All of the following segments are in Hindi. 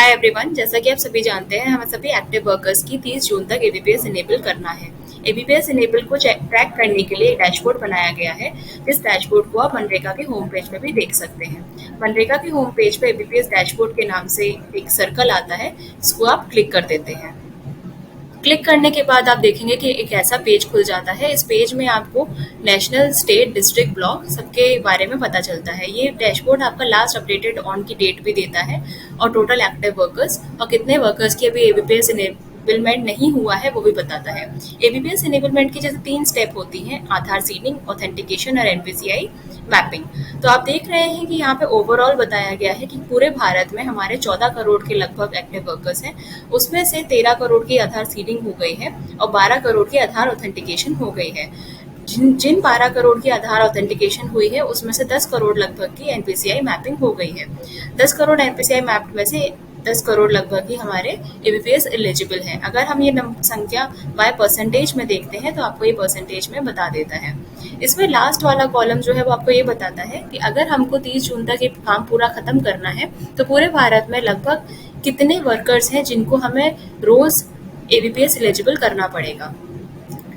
हाय एवरीवन, जैसा कि आप सभी जानते हैं, हमें सभी एक्टिव वर्कर्स की 30 जून तक एबीपीएस इनेबल करना है। एबीपीएस इनेबल को ट्रैक करने के लिए एक डैशबोर्ड बनाया गया है। जिस डैशबोर्ड को आप मनरेगा के होम पेज पे भी देख सकते हैं। मनरेगा के होम पेज पे एबीपीएस डैशबोर्ड के नाम से एक सर्कल आता है, इसको आप क्लिक कर देते हैं। क्लिक करने के बाद आप देखेंगे कि एक ऐसा पेज खुल जाता है। इस पेज में आपको नेशनल, स्टेट, डिस्ट्रिक्ट, ब्लॉक सबके बारे में पता चलता है। ये डैशबोर्ड आपका लास्ट अपडेटेड ऑन की डेट भी देता है और टोटल एक्टिव वर्कर्स और कितने वर्कर्स की अभी एबीपीएस इनेबलमेंट नहीं हुआ है वो भी बताता है। एबीपीएस इनेबलमेंट की जैसे 3 स्टेप होती हैं: आधार सीडिंग, ऑथेंटिकेशन और एनपीसीआई मैपिंग। तो आप देख रहे हैं कि यहाँ पे ओवरऑल बताया गया है कि पूरे भारत में हमारे 14 करोड़ के लगभग एक्टिव वर्कर्स हैं। उसमें से 13 करोड़ की आधार सीडिंग हो गई है और 12 करोड़ की आधार ऑथेंटिकेशन हो गई है। जिन 12 करोड़ की आधार ऑथेंटिकेशन हुई है उसमें से 10 करोड़ लगभग की एनपीसीआई मैपिंग हो गई है। 10 करोड़ एनपीसीआई मैप में से 10 करोड़ लगभग ही हमारे एबीपीएस एलिजिबल हैं। अगर हम ये संख्या बाय परसेंटेज में देखते हैं तो आपको ये परसेंटेज में बता देता है। इसमें लास्ट वाला कॉलम जो है वो आपको ये बताता है कि अगर हमको 30 जून तक ये काम पूरा खत्म करना है तो पूरे भारत में लगभग कितने वर्कर्स हैं जिनको हमें रोज एबीपीएस एलिजिबल करना पड़ेगा।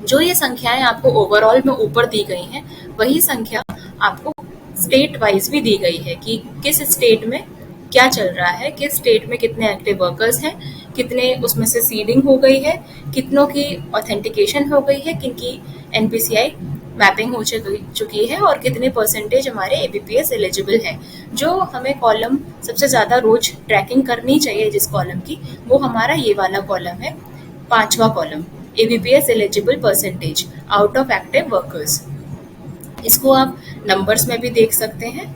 जो ये संख्याएं आपको ओवरऑल में ऊपर दी गई हैं वही संख्या आपको स्टेट वाइज भी दी गई है कि किस स्टेट में क्या चल रहा है, किस स्टेट में कितने एक्टिव वर्कर्स हैं, कितने उसमें से सीडिंग हो गई है, कितनों की ऑथेंटिकेशन हो गई है, किनकी एनपीसीआई मैपिंग हो चुकी है और कितने परसेंटेज हमारे एबीपीएस एलिजिबल हैं। जो हमें कॉलम सबसे ज़्यादा रोज ट्रैकिंग करनी चाहिए जिस कॉलम की, वो हमारा ये वाला कॉलम है, 5वां column, ABPS eligible percentage out of active workers. इसको आप नंबर्स में भी देख सकते हैं।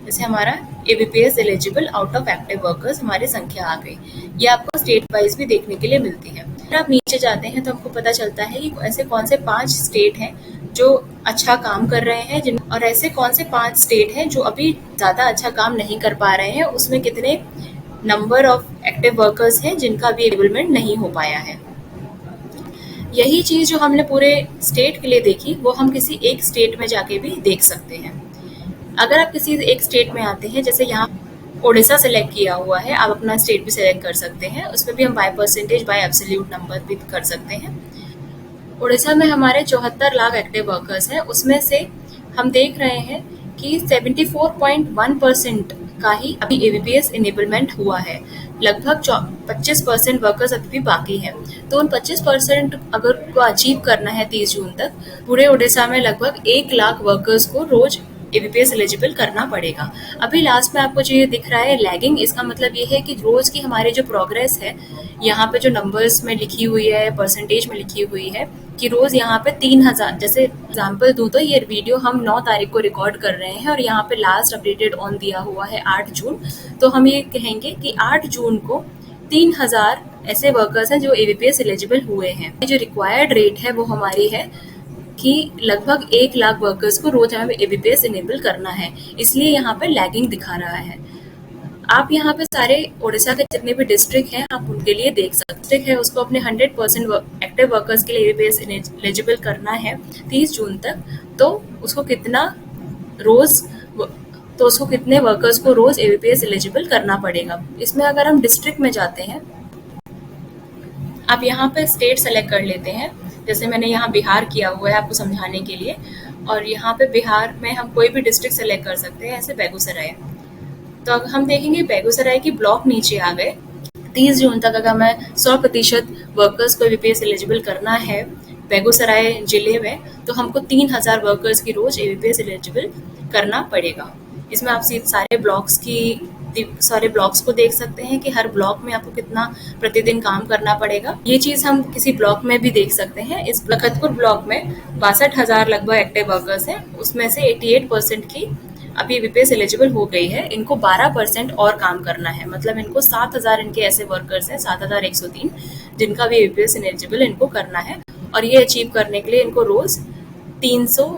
जैसे हमारा ABPS eligible out of active workers हमारी संख्या आ गई। ये आपको स्टेट वाइज भी देखने के लिए मिलती है। अगर आप नीचे जाते हैं तो आपको पता चलता है कि ऐसे कौन से 5 स्टेट हैं जो अच्छा काम कर रहे हैं और ऐसे कौन से 5 स्टेट हैं जो अभी ज़्यादा अच्छा काम नहीं कर पा रहे हैं। उसमें कितने नंबर ऑफ एक्टिव वर्कर्स हैं जिनका अभी एनरोलमेंट नहीं हो पाया है। यही चीज़ जो हमने पूरे स्टेट के लिए देखी वो हम किसी एक स्टेट में जाके भी देख सकते हैं। अगर आप किसी एक स्टेट में आते हैं, जैसे यहाँ ओडिशा सेलेक्ट किया हुआ है, आप अपना स्टेट भी सेलेक्ट कर सकते हैं। उसमें भी हम by percentage, bye absolute number भी कर सकते हैं। ओडिशा में हमारे 74 लाख एक्टिव वर्कर्स हैं। उसमें से हम देख रहे हैं कि 74.1% का ही अभी एबीपीएस इनेबलमेंट हुआ है। लगभग 25% वर्कर्स अभी भी बाकी हैं। तो उन 25% अगर को अचीव करना है 30 जून तक, पूरे ओडिशा में लगभग 1 लाख वर्कर्स को रोज एबीपीएस एलिजिबल करना पड़ेगा। अभी लास्ट में आपको जो ये दिख रहा है लैगिंग, इसका मतलब ये है कि रोज की हमारी जो प्रोग्रेस है, यहाँ पे जो नंबर्स में लिखी हुई है, परसेंटेज में लिखी हुई है कि रोज यहाँ पे 3000, जैसे एग्जाम्पल दूं तो ये वीडियो हम 9 तारीख को रिकॉर्ड कर रहे हैं और यहाँ पे लास्ट अपडेटेड ऑन दिया हुआ है 8 जून। तो हम ये कहेंगे कि 8 जून को 3000 ऐसे वर्कर्स हैं जो एबीपीएस एलिजिबल हुए हैं। जो रिक्वायर्ड रेट है वो हमारी है कि लगभग 1 लाख वर्कर्स को रोज हमें एबीपीएस इनेबल करना है, इसलिए यहाँ पे लैगिंग दिखा रहा है। आप यहाँ पे सारे ओडिशा के जितने भी डिस्ट्रिक्ट हैं आप उनके लिए देख सकते हैं। उसको अपने 100% एक्टिव वर्कर्स के लिए एबीपीएस एलिजिबल करना है 30 जून तक, तो उसको कितने वर्कर्स को रोज एबीपीएस एलिजिबल करना पड़ेगा। इसमें अगर हम डिस्ट्रिक्ट में जाते हैं, आप यहाँ पे स्टेट सेलेक्ट कर लेते हैं। जैसे मैंने यहाँ बिहार किया हुआ है आपको समझाने के लिए, और यहाँ पे बिहार में हम कोई भी डिस्ट्रिक्ट सेलेक्ट कर सकते हैं, ऐसे बेगूसराय। तो अब हम देखेंगे बेगूसराय की ब्लॉक नीचे आ गए। 30 जून तक अगर मैं 100% वर्कर्स को एबीपीएस एलिजिबल करना है बेगूसराय जिले में, तो हमको 3000 वर्कर्स की रोज एबीपीएस एलिजिबल करना पड़ेगा। इसमें आप सारे ब्लॉक्स को देख सकते हैं कि हर ब्लॉक में आपको कितना प्रतिदिन काम करना पड़ेगा। ये चीज़ हम किसी ब्लॉक में भी देख सकते हैं। इस बखतपुर ब्लॉक में 62,000 लगभग एक्टिव वर्कर्स हैं। उसमें से 88% की अभी एबीपीएस एलिजिबल हो गई है। इनको 12% और काम करना है, मतलब इनको 7000 इनके ऐसे वर्कर्स हैं, 7103, जिनका भी एबीपीएस एलिजिबल इनको करना है। और ये अचीव करने के लिए इनको रोज 300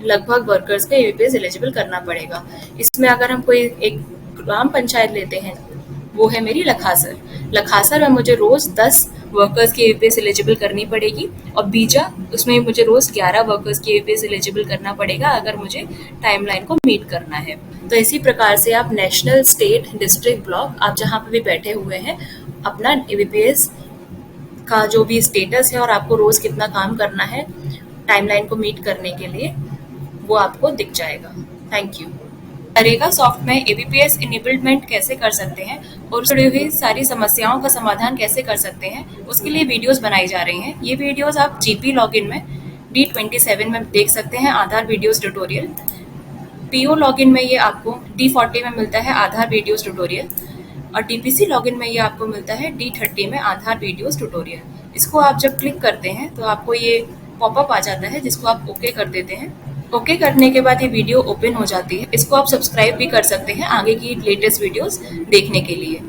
लगभग वर्कर्स को एबीपीएस एलिजिबल करना पड़ेगा। इसमें अगर हम कोई एक ग्राम पंचायत लेते हैं, वो है मेरी लखासर। लखासर में मुझे रोज 10 वर्कर्स की एबीपीएस एलिजिबल करनी पड़ेगी, और बीजा उसमें मुझे रोज़ 11 वर्कर्स की एबीपीएस एलिजिबल करना पड़ेगा अगर मुझे टाइमलाइन को मीट करना है। तो इसी प्रकार से आप नेशनल, स्टेट, डिस्ट्रिक्ट, ब्लॉक, आप जहाँ पे भी बैठे हुए हैं, अपना एबीपीएस का जो भी स्टेटस है और आपको रोज़ कितना काम करना है टाइमलाइन को मीट करने के लिए, वो आपको दिख जाएगा। Thank you. नरेगा सॉफ्ट में एबीपीएस इनेबलमेंट कैसे कर सकते हैं और जुड़ी हुई सारी समस्याओं का समाधान कैसे कर सकते हैं, उसके लिए वीडियोस बनाई जा रही हैं। ये वीडियोस आप जीपी लॉगिन में D27 में देख सकते हैं, आधार वीडियोस ट्यूटोरियल। पीओ लॉगिन में ये आपको D40 में मिलता है, आधार वीडियोस ट्यूटोरियल, और डीपीसी लॉगिन में ये आपको मिलता है D30 में, आधार वीडियोस ट्यूटोरियल। इसको आप जब क्लिक करते हैं तो आपको ये पॉपअप आ जाता है, जिसको आप ओके कर देते हैं। ओके करने के बाद ये वीडियो ओपन हो जाती है। इसको आप सब्सक्राइब भी कर सकते हैं आगे की लेटेस्ट वीडियोस देखने के लिए।